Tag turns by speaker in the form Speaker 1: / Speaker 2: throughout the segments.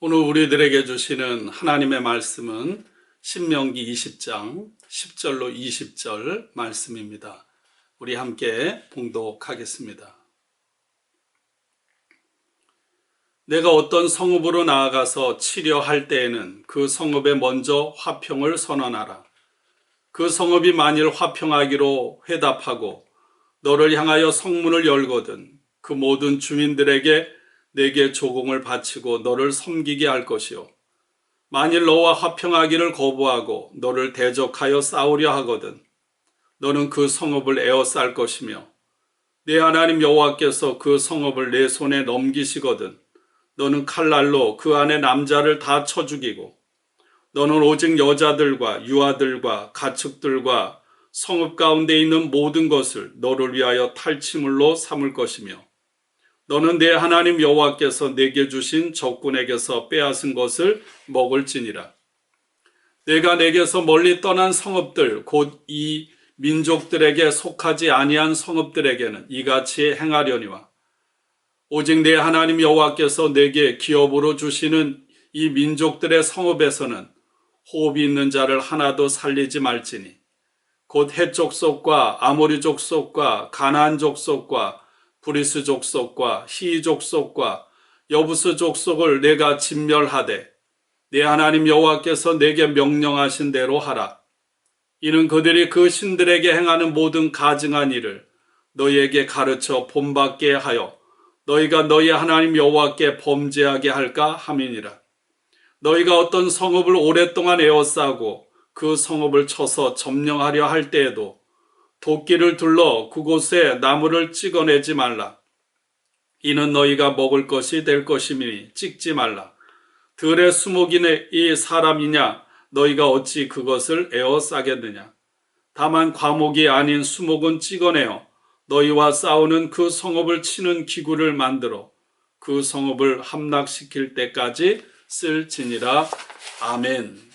Speaker 1: 오늘 우리들에게 주시는 하나님의 말씀은 신명기 20장 10절로 20절 말씀입니다. 우리 함께 봉독하겠습니다. 내가 어떤 성읍으로 나아가서 치려할 때에는 그 성읍에 먼저 화평을 선언하라. 그 성읍이 만일 화평하기로 회답하고 너를 향하여 성문을 열거든 그 모든 주민들에게 내게 조공을 바치고 너를 섬기게 할 것이요. 만일 너와 화평하기를 거부하고 너를 대적하여 싸우려 하거든 너는 그 성읍을 에워쌀 것이며 내 하나님 여호와께서 그 성읍을 내 손에 넘기시거든 너는 칼날로 그 안에 남자를 다 쳐 죽이고 너는 오직 여자들과 유아들과 가축들과 성읍 가운데 있는 모든 것을 너를 위하여 탈취물로 삼을 것이며 너는 내 하나님 여호와께서 내게 주신 적군에게서 빼앗은 것을 먹을지니라. 내가 내게서 멀리 떠난 성읍들 곧 이 민족들에게 속하지 아니한 성읍들에게는 이같이 행하려니와 오직 내 하나님 여호와께서 내게 기업으로 주시는 이 민족들의 성읍에서는 호흡이 있는 자를 하나도 살리지 말지니 곧 헷 족속과 아모리 족속과 가나안 족속과 브리스 족속과 히 족속과 여부스 족속을 내가 진멸하되 내 하나님 여호와께서 내게 명령하신 대로 하라. 이는 그들이 그 신들에게 행하는 모든 가증한 일을 너희에게 가르쳐 본받게 하여 너희가 너희 하나님 여호와께 범죄하게 할까 함이니라. 너희가 어떤 성읍을 오랫동안 에워싸고 그 성읍을 쳐서 점령하려 할 때에도 도끼를 둘러 그곳에 나무를 찍어내지 말라. 이는 너희가 먹을 것이 될 것이니 찍지 말라. 들의 수목이네 이 사람이냐 너희가 어찌 그것을 에워싸겠느냐. 다만 과목이 아닌 수목은 찍어내어 너희와 싸우는 그 성읍을 치는 기구를 만들어 그 성읍을 함락시킬 때까지 쓸지니라. 아멘.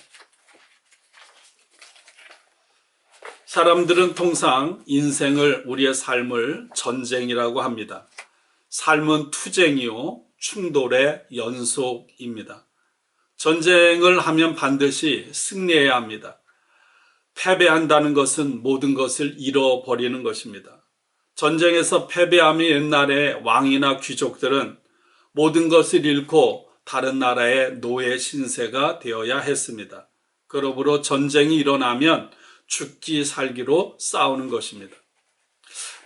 Speaker 1: 사람들은 통상 인생을, 우리의 삶을 전쟁이라고 합니다. 삶은 투쟁이요, 충돌의 연속입니다. 전쟁을 하면 반드시 승리해야 합니다. 패배한다는 것은 모든 것을 잃어버리는 것입니다. 전쟁에서 패배함이 옛날에 왕이나 귀족들은 모든 것을 잃고 다른 나라의 노예 신세가 되어야 했습니다. 그러므로 전쟁이 일어나면 죽기 살기로 싸우는 것입니다.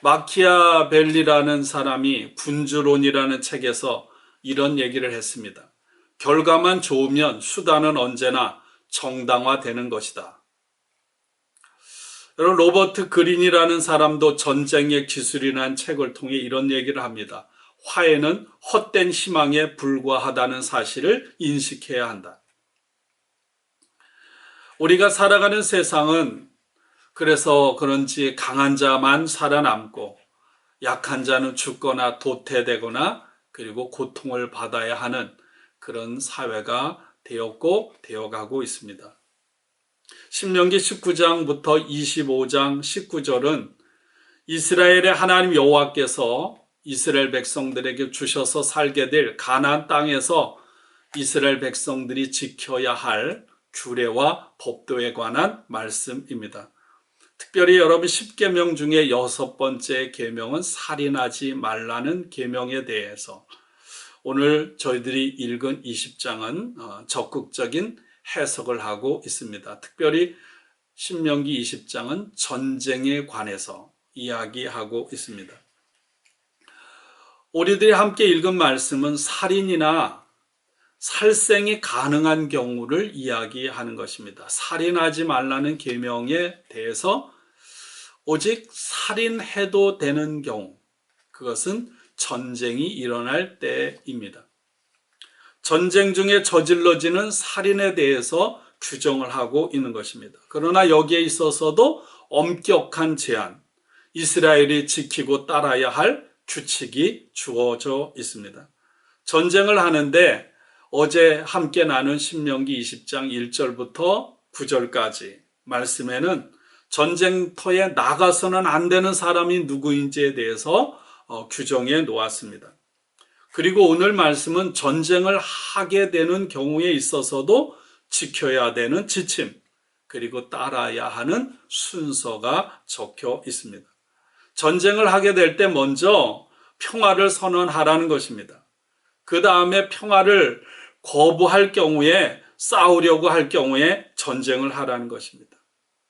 Speaker 1: 마키아벨리라는 사람이 군주론이라는 책에서 이런 얘기를 했습니다. 결과만 좋으면 수단은 언제나 정당화되는 것이다. 여러분, 로버트 그린이라는 사람도 전쟁의 기술이라는 책을 통해 이런 얘기를 합니다. 화해는 헛된 희망에 불과하다는 사실을 인식해야 한다. 우리가 살아가는 세상은 그래서 그런지 강한 자만 살아남고 약한 자는 죽거나 도태되거나 그리고 고통을 받아야 하는 그런 사회가 되었고 되어가고 있습니다. 신명기 19장부터 25장 19절은 이스라엘의 하나님 여호와께서 이스라엘 백성들에게 주셔서 살게 될 가나안 땅에서 이스라엘 백성들이 지켜야 할 규례와 법도에 관한 말씀입니다. 특별히 여러분 10계명 중에 6번째 계명은 살인하지 말라는 계명에 대해서 오늘 저희들이 읽은 20장은 적극적인 해석을 하고 있습니다. 특별히 신명기 20장은 전쟁에 관해서 이야기하고 있습니다. 우리들이 함께 읽은 말씀은 살인이나 살생이 가능한 경우를 이야기하는 것입니다. 살인하지 말라는 계명에 대해서 오직 살인해도 되는 경우, 그것은 전쟁이 일어날 때입니다. 전쟁 중에 저질러지는 살인에 대해서 규정을 하고 있는 것입니다. 그러나 여기에 있어서도 엄격한 제한, 이스라엘이 지키고 따라야 할 규칙이 주어져 있습니다. 전쟁을 하는데 어제 함께 나눈 신명기 20장 1절부터 9절까지 말씀에는 전쟁터에 나가서는 안 되는 사람이 누구인지에 대해서 규정해 놓았습니다. 그리고 오늘 말씀은 전쟁을 하게 되는 경우에 있어서도 지켜야 되는 지침, 그리고 따라야 하는 순서가 적혀 있습니다. 전쟁을 하게 될 때 먼저 평화를 선언하라는 것입니다. 그 다음에 평화를 거부할 경우에, 싸우려고 할 경우에 전쟁을 하라는 것입니다.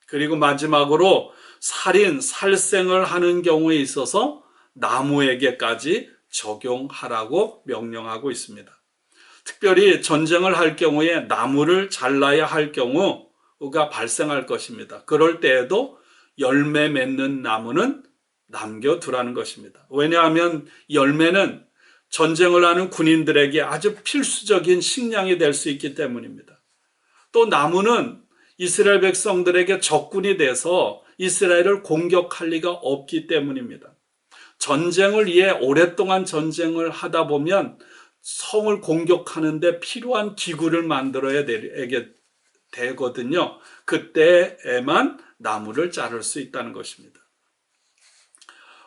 Speaker 1: 그리고 마지막으로 살인, 살생을 하는 경우에 있어서 나무에게까지 적용하라고 명령하고 있습니다. 특별히 전쟁을 할 경우에 나무를 잘라야 할 경우가 발생할 것입니다. 그럴 때에도 열매 맺는 나무는 남겨두라는 것입니다. 왜냐하면 열매는 전쟁을 하는 군인들에게 아주 필수적인 식량이 될 수 있기 때문입니다. 또 나무는 이스라엘 백성들에게 적군이 돼서 이스라엘을 공격할 리가 없기 때문입니다. 전쟁을 위해 오랫동안 전쟁을 하다 보면 성을 공격하는데 필요한 기구를 만들어야 되거든요. 그때에만 나무를 자를 수 있다는 것입니다.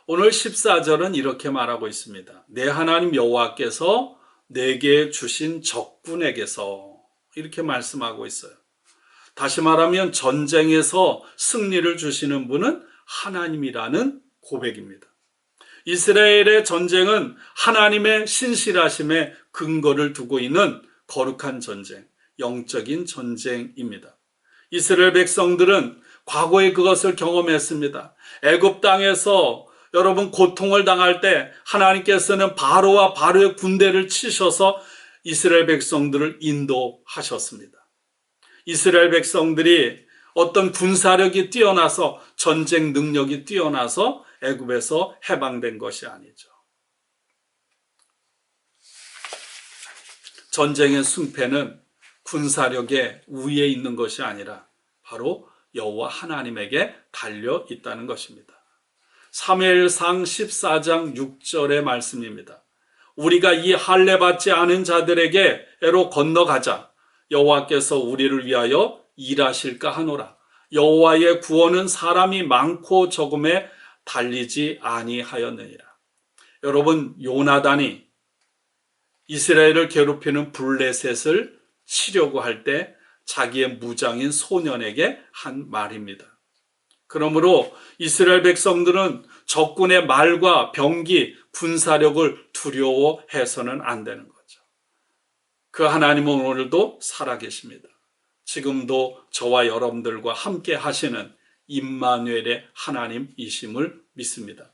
Speaker 1: 오늘 14절은 이렇게 말하고 있습니다. 내 하나님 여호와께서 내게 주신 적군에게서, 이렇게 말씀하고 있어요. 다시 말하면 전쟁에서 승리를 주시는 분은 하나님이라는 고백입니다. 이스라엘의 전쟁은 하나님의 신실하심에 근거를 두고 있는 거룩한 전쟁, 영적인 전쟁입니다. 이스라엘 백성들은 과거에 그것을 경험했습니다. 애굽 땅에서 여러분 고통을 당할 때 하나님께서는 바로와 바로의 군대를 치셔서 이스라엘 백성들을 인도하셨습니다. 이스라엘 백성들이 어떤 군사력이 뛰어나서, 전쟁 능력이 뛰어나서 애굽에서 해방된 것이 아니죠. 전쟁의 승패는 군사력의 우위에 있는 것이 아니라 바로 여호와 하나님에게 달려 있다는 것입니다. 사무엘상 14장 6절의 말씀입니다. 우리가 이 할례 받지 않은 자들에게로 건너가자. 여호와께서 우리를 위하여 일하실까 하노라. 여호와의 구원은 사람이 많고 적음에 달리지 아니하였느니라. 여러분, 요나단이 이스라엘을 괴롭히는 블레셋을 치려고 할 때 자기의 무장인 소년에게 한 말입니다. 그러므로 이스라엘 백성들은 적군의 말과 병기, 군사력을 두려워해서는 안 되는 거죠. 그 하나님은 오늘도 살아계십니다. 지금도 저와 여러분들과 함께 하시는 임마누엘의 하나님이심을 믿습니다.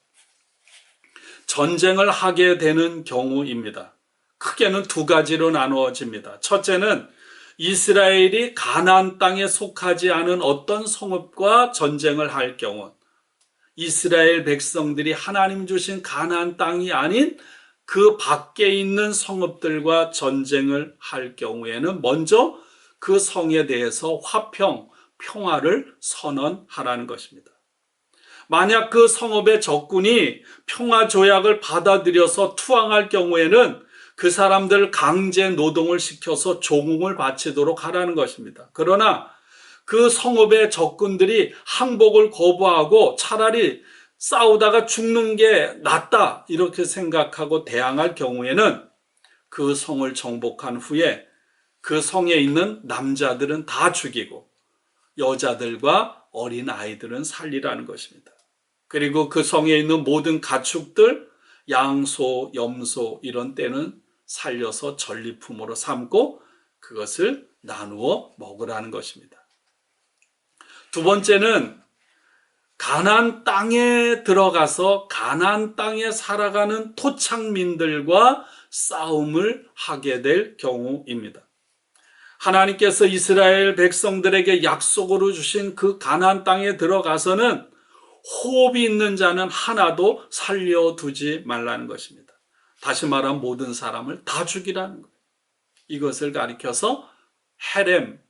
Speaker 1: 전쟁을 하게 되는 경우입니다. 크게는 두 가지로 나누어집니다. 첫째는 이스라엘이 가나안 땅에 속하지 않은 어떤 성읍과 전쟁을 할 경우, 이스라엘 백성들이 하나님 주신 가나안 땅이 아닌 그 밖에 있는 성읍들과 전쟁을 할 경우에는 먼저 그 성에 대해서 화평, 평화를 선언하라는 것입니다. 만약 그 성읍의 적군이 평화 조약을 받아들여서 투항할 경우에는 그 사람들 강제 노동을 시켜서 조공을 바치도록 하라는 것입니다. 그러나 그 성읍의 적군들이 항복을 거부하고 차라리 싸우다가 죽는 게 낫다 이렇게 생각하고 대항할 경우에는 그 성을 정복한 후에 그 성에 있는 남자들은 다 죽이고 여자들과 어린 아이들은 살리라는 것입니다. 그리고 그 성에 있는 모든 가축들, 양소, 염소 이런 때는 살려서 전리품으로 삼고 그것을 나누어 먹으라는 것입니다. 두 번째는 가나안 땅에 들어가서 가나안 땅에 살아가는 토착민들과 싸움을 하게 될 경우입니다. 하나님께서 이스라엘 백성들에게 약속으로 주신 그 가나안 땅에 들어가서는 호흡이 있는 자는 하나도 살려두지 말라는 것입니다. 다시 말하면 모든 사람을 다 죽이라는 거예요. 이것을 가리켜서 헤렘,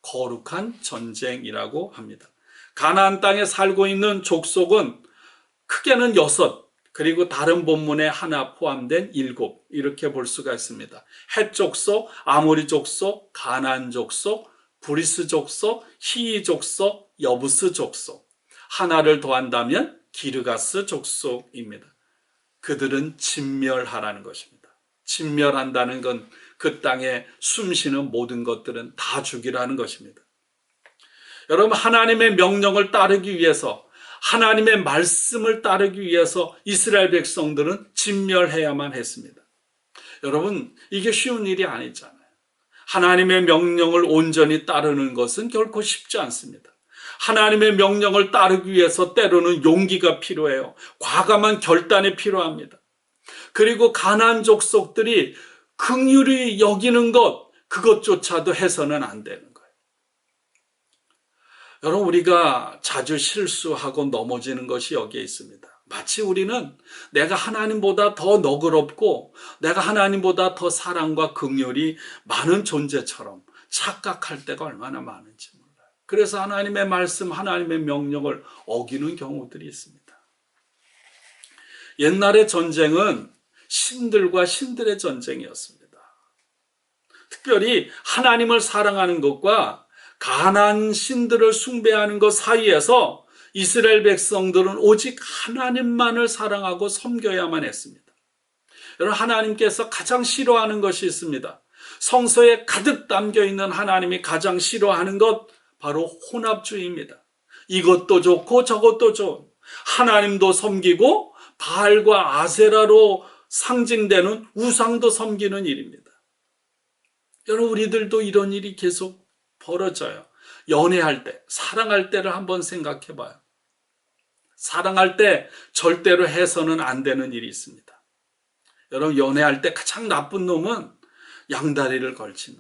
Speaker 1: 거룩한 전쟁이라고 합니다. 가나안 땅에 살고 있는 족속은 크게는 6, 그리고 다른 본문에 하나 포함된 7 이렇게 볼 수가 있습니다. 헷 족속, 아모리 족속, 가나안 족속, 브리스 족속, 히위 족속, 여부스 족속, 하나를 더한다면 기르가스 족속입니다. 그들은 진멸하라는 것입니다. 진멸한다는 건 그 땅에 숨쉬는 모든 것들은 다 죽이라는 것입니다. 여러분, 하나님의 명령을 따르기 위해서, 하나님의 말씀을 따르기 위해서 이스라엘 백성들은 진멸해야만 했습니다. 여러분, 이게 쉬운 일이 아니잖아요. 하나님의 명령을 온전히 따르는 것은 결코 쉽지 않습니다. 하나님의 명령을 따르기 위해서 때로는 용기가 필요해요. 과감한 결단이 필요합니다. 그리고 가나안 족속들이 긍휼히 여기는 것, 그것조차도 해서는 안 되는 거예요. 여러분, 우리가 자주 실수하고 넘어지는 것이 여기에 있습니다. 마치 우리는 내가 하나님보다 더 너그럽고 내가 하나님보다 더 사랑과 긍휼이 많은 존재처럼 착각할 때가 얼마나 많은지 몰라요. 그래서 하나님의 말씀, 하나님의 명령을 어기는 경우들이 있습니다. 옛날의 전쟁은 신들과 신들의 전쟁이었습니다. 특별히 하나님을 사랑하는 것과 가나안 신들을 숭배하는 것 사이에서 이스라엘 백성들은 오직 하나님만을 사랑하고 섬겨야만 했습니다. 여러분, 하나님께서 가장 싫어하는 것이 있습니다. 성서에 가득 담겨 있는 하나님이 가장 싫어하는 것, 바로 혼합주의입니다. 이것도 좋고 저것도 좋은, 하나님도 섬기고 바알과 아세라로 상징되는 우상도 섬기는 일입니다. 여러분, 우리들도 이런 일이 계속 벌어져요. 연애할 때, 사랑할 때를 한번 생각해 봐요. 사랑할 때 절대로 해서는 안 되는 일이 있습니다. 여러분, 연애할 때 가장 나쁜 놈은 양다리를 걸치는.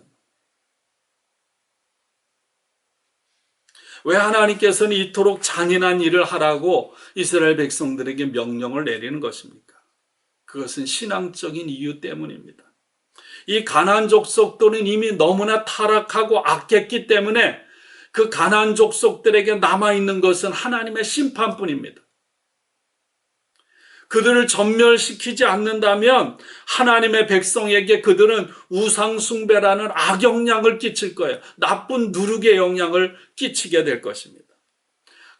Speaker 1: 왜 하나님께서는 이토록 잔인한 일을 하라고 이스라엘 백성들에게 명령을 내리는 것입니까? 그것은 신앙적인 이유 때문입니다. 이 가나안 족속들은 이미 너무나 타락하고 악했기 때문에 그 가나안 족속들에게 남아있는 것은 하나님의 심판뿐입니다. 그들을 전멸시키지 않는다면 하나님의 백성에게 그들은 우상숭배라는 악영향을 끼칠 거예요. 나쁜 누룩의 영향을 끼치게 될 것입니다.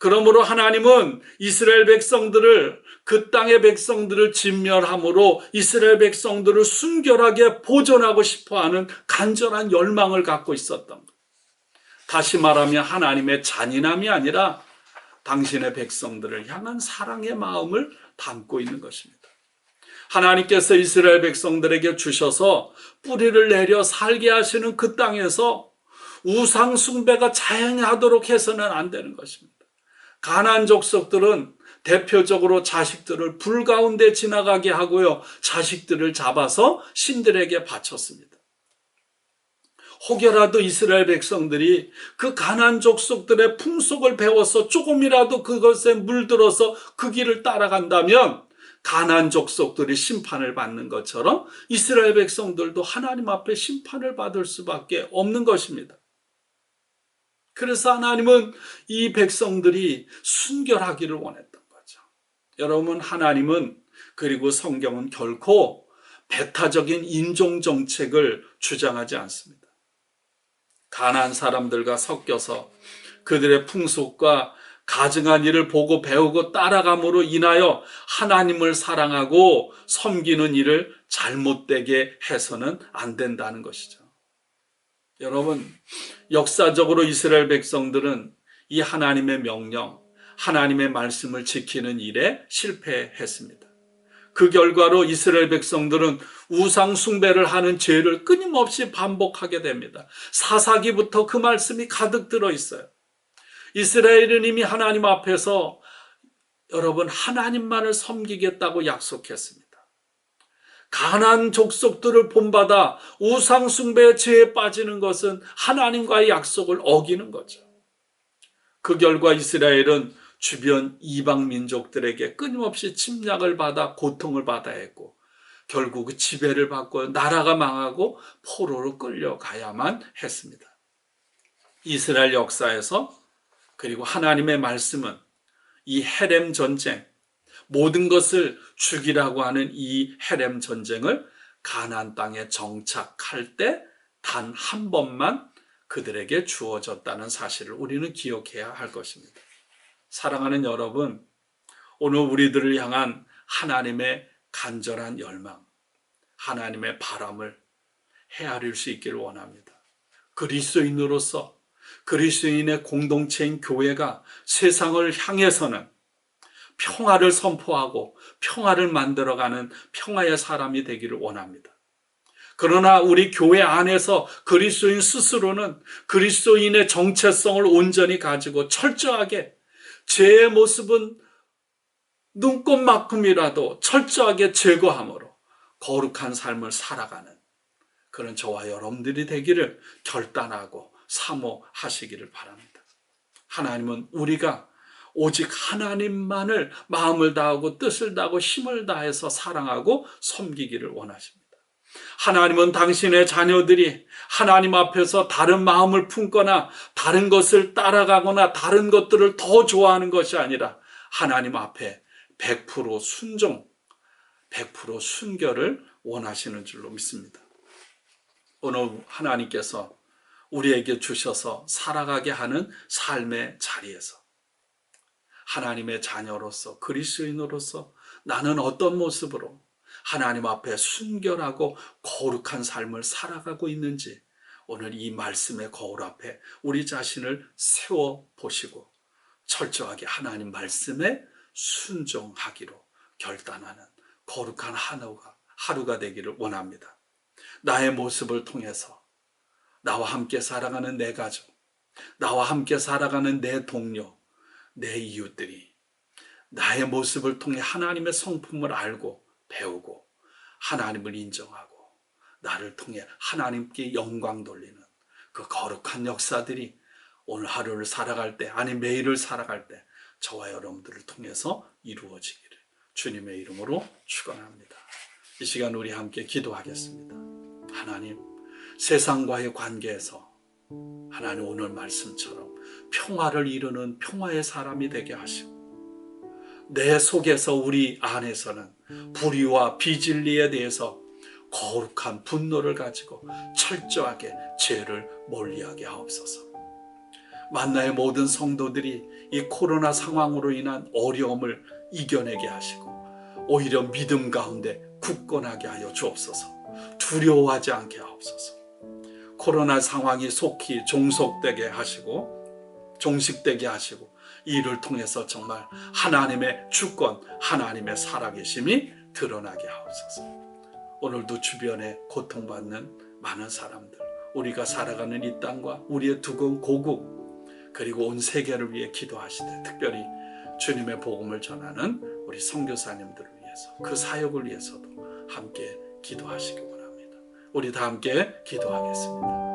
Speaker 1: 그러므로 하나님은 이스라엘 백성들을, 그 땅의 백성들을 진멸함으로 이스라엘 백성들을 순결하게 보존하고 싶어하는 간절한 열망을 갖고 있었던 것. 다시 말하면 하나님의 잔인함이 아니라 당신의 백성들을 향한 사랑의 마음을 담고 있는 것입니다. 하나님께서 이스라엘 백성들에게 주셔서 뿌리를 내려 살게 하시는 그 땅에서 우상 숭배가 자행하도록 해서는 안 되는 것입니다. 가나안 족속들은 대표적으로 자식들을 불 가운데 지나가게 하고요, 자식들을 잡아서 신들에게 바쳤습니다. 혹여라도 이스라엘 백성들이 그 가나안 족속들의 풍속을 배워서 조금이라도 그것에 물들어서 그 길을 따라간다면 가나안 족속들이 심판을 받는 것처럼 이스라엘 백성들도 하나님 앞에 심판을 받을 수밖에 없는 것입니다. 그래서 하나님은 이 백성들이 순결하기를 원했던 거죠. 여러분, 하나님은, 그리고 성경은 결코 배타적인 인종 정책을 주장하지 않습니다. 가나안 사람들과 섞여서 그들의 풍속과 가증한 일을 보고 배우고 따라감으로 인하여 하나님을 사랑하고 섬기는 일을 잘못되게 해서는 안 된다는 것이죠. 여러분, 역사적으로 이스라엘 백성들은 이 하나님의 명령, 하나님의 말씀을 지키는 일에 실패했습니다. 그 결과로 이스라엘 백성들은 우상 숭배를 하는 죄를 끊임없이 반복하게 됩니다. 사사기부터 그 말씀이 가득 들어 있어요. 이스라엘은 이미 하나님 앞에서 여러분 하나님만을 섬기겠다고 약속했습니다. 가나안 족속들을 본받아 우상 숭배의 죄에 빠지는 것은 하나님과의 약속을 어기는 거죠. 그 결과 이스라엘은 주변 이방 민족들에게 끊임없이 침략을 받아 고통을 받아야 했고, 결국 지배를 받고 나라가 망하고 포로로 끌려가야만 했습니다. 이스라엘 역사에서, 그리고 하나님의 말씀은 이 헤렘 전쟁, 모든 것을 죽이라고 하는 이 헤렘 전쟁을 가나안 땅에 정착할 때 단 한 번만 그들에게 주어졌다는 사실을 우리는 기억해야 할 것입니다. 사랑하는 여러분, 오늘 우리들을 향한 하나님의 간절한 열망, 하나님의 바람을 헤아릴 수 있기를 원합니다. 그리스도인으로서 그리스도인의 공동체인 교회가 세상을 향해서는 평화를 선포하고 평화를 만들어가는 평화의 사람이 되기를 원합니다. 그러나 우리 교회 안에서 그리스도인 스스로는 그리스도인의 정체성을 온전히 가지고 철저하게 죄의 모습은 눈꼽만큼이라도 철저하게 제거함으로 거룩한 삶을 살아가는 그런 저와 여러분들이 되기를 결단하고 사모하시기를 바랍니다. 하나님은 우리가 오직 하나님만을 마음을 다하고 뜻을 다하고 힘을 다해서 사랑하고 섬기기를 원하십니다. 하나님은 당신의 자녀들이 하나님 앞에서 다른 마음을 품거나 다른 것을 따라가거나 다른 것들을 더 좋아하는 것이 아니라 하나님 앞에 100% 순종, 100% 순결을 원하시는 줄로 믿습니다. 오늘 하나님께서 우리에게 주셔서 살아가게 하는 삶의 자리에서 하나님의 자녀로서 그리스도인으로서 나는 어떤 모습으로 하나님 앞에 순결하고 거룩한 삶을 살아가고 있는지 오늘 이 말씀의 거울 앞에 우리 자신을 세워보시고 철저하게 하나님 말씀에 순종하기로 결단하는 거룩한 하루가 되기를 원합니다. 나의 모습을 통해서 나와 함께 살아가는 내 가족, 나와 함께 살아가는 내 동료, 내 이웃들이 나의 모습을 통해 하나님의 성품을 알고 배우고 하나님을 인정하고 나를 통해 하나님께 영광 돌리는 그 거룩한 역사들이 오늘 하루를 살아갈 때, 아니 매일을 살아갈 때 저와 여러분들을 통해서 이루어지기를 주님의 이름으로 축원합니다. 이 시간 우리 함께 기도하겠습니다. 하나님, 세상과의 관계에서 하나님 오늘 말씀처럼 평화를 이루는 평화의 사람이 되게 하시고 내 속에서 우리 안에서는 불의와 비진리에 대해서 거룩한 분노를 가지고 철저하게 죄를 멀리하게 하옵소서. 만나의 모든 성도들이 이 코로나 상황으로 인한 어려움을 이겨내게 하시고 오히려 믿음 가운데 굳건하게 하여 주옵소서. 두려워하지 않게 하옵소서. 코로나 상황이 속히 종속되게 하시고 종식되게 하시고 이를 통해서 정말 하나님의 주권, 하나님의 살아계심이 드러나게 하옵소서. 오늘도 주변에 고통받는 많은 사람들, 우리가 살아가는 이 땅과 우리의 두꺼운 고국, 그리고 온 세계를 위해 기도하시되 특별히 주님의 복음을 전하는 우리 선교사님들을 위해서 그 사역을 위해서도 함께 기도하시기 바랍니다. 우리 다 함께 기도하겠습니다.